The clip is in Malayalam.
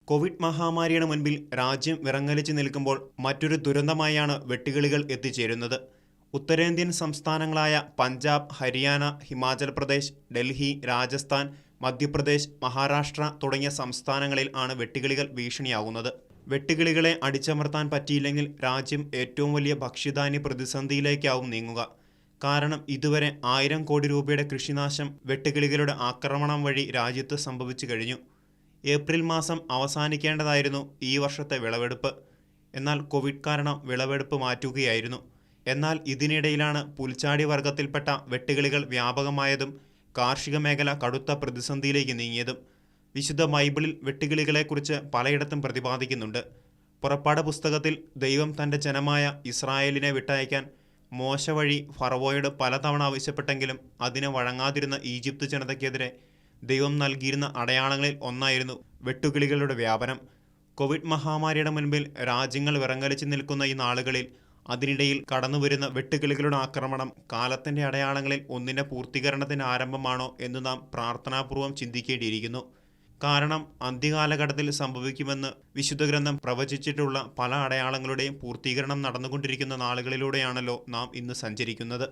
കോവിഡ് മഹാമാരിയുടെ മുൻപിൽ രാജ്യം വിറങ്ങലിച്ചു നിൽക്കുമ്പോൾ മറ്റൊരു ദുരന്തമായാണ് വെട്ടുകിളികൾ എത്തിച്ചേരുന്നത്. ഉത്തരേന്ത്യൻ സംസ്ഥാനങ്ങളായ പഞ്ചാബ്, ഹരിയാന, ഹിമാചൽ പ്രദേശ്, ഡൽഹി, രാജസ്ഥാൻ, മധ്യപ്രദേശ്, മഹാരാഷ്ട്ര തുടങ്ങിയ സംസ്ഥാനങ്ങളിൽ ആണ് വെട്ടുകിളികൾ ഭീഷണിയാകുന്നത്. വെട്ടുകിളികളെ അടിച്ചമർത്താൻ പറ്റിയില്ലെങ്കിൽ രാജ്യം ഏറ്റവും വലിയ ഭക്ഷ്യധാന്യ പ്രതിസന്ധിയിലേക്കാവും നീങ്ങുക. കാരണം ഇതുവരെ 1000 കോടി രൂപയുടെ കൃഷിനാശം വെട്ടുകിളികളുടെ ആക്രമണം വഴി രാജ്യത്ത് സംഭവിച്ചു കഴിഞ്ഞു. ഏപ്രിൽ മാസം അവസാനിക്കേണ്ടതായിരുന്നു ഈ വർഷത്തെ വിളവെടുപ്പ്. എന്നാൽ കോവിഡ് കാരണം വിളവെടുപ്പ് മാറ്റുകയായിരുന്നു. എന്നാൽ ഇതിനിടയിലാണ് പുൽച്ചാടി വർഗത്തിൽപ്പെട്ട വെട്ടുകിളികൾ വ്യാപകമായതും കാർഷിക മേഖല കടുത്ത പ്രതിസന്ധിയിലേക്ക് നീങ്ങിയതും. വിശുദ്ധ ബൈബിളിൽ വെട്ടുകിളികളെക്കുറിച്ച് പലയിടത്തും പ്രതിപാദിക്കുന്നുണ്ട്. പുറപ്പാട് പുസ്തകത്തിൽ ദൈവം തൻ്റെ ജനമായ ഇസ്രായേലിനെ വിട്ടയക്കാൻ മോശ വഴി ഫറവോയോട് പലതവണ ആവശ്യപ്പെട്ടെങ്കിലും അതിന് വഴങ്ങാതിരുന്ന ഈജിപ്ത് ജനതയ്ക്കെതിരെ ദൈവം നൽകിയിരുന്ന അടയാളങ്ങളിൽ ഒന്നായിരുന്നു വെട്ടുകിളികളുടെ വ്യാപനം. കോവിഡ് മഹാമാരിയുടെ മുൻപിൽ രാജ്യങ്ങൾ വിറങ്ങലിച്ചു നിൽക്കുന്ന ഈ നാളുകളിൽ അതിനിടയിൽ കടന്നുവരുന്ന വെട്ടുകിളികളുടെ ആക്രമണം കാലത്തിൻ്റെ അടയാളങ്ങളിൽ ഒന്നിൻ്റെ പൂർത്തീകരണത്തിൻ്റെ ആരംഭമാണോ എന്ന് നാം പ്രാർത്ഥനാപൂർവം ചിന്തിക്കേണ്ടിയിരിക്കുന്നു. കാരണം അന്ത്യകാലഘട്ടത്തിൽ സംഭവിക്കുമെന്ന് വിശുദ്ധ ഗ്രന്ഥം പ്രവചിച്ചിട്ടുള്ള പല അടയാളങ്ങളുടെയും പൂർത്തീകരണം നടന്നുകൊണ്ടിരിക്കുന്ന നാളുകളിലൂടെയാണല്ലോ നാം ഇന്ന് സഞ്ചരിക്കുന്നത്.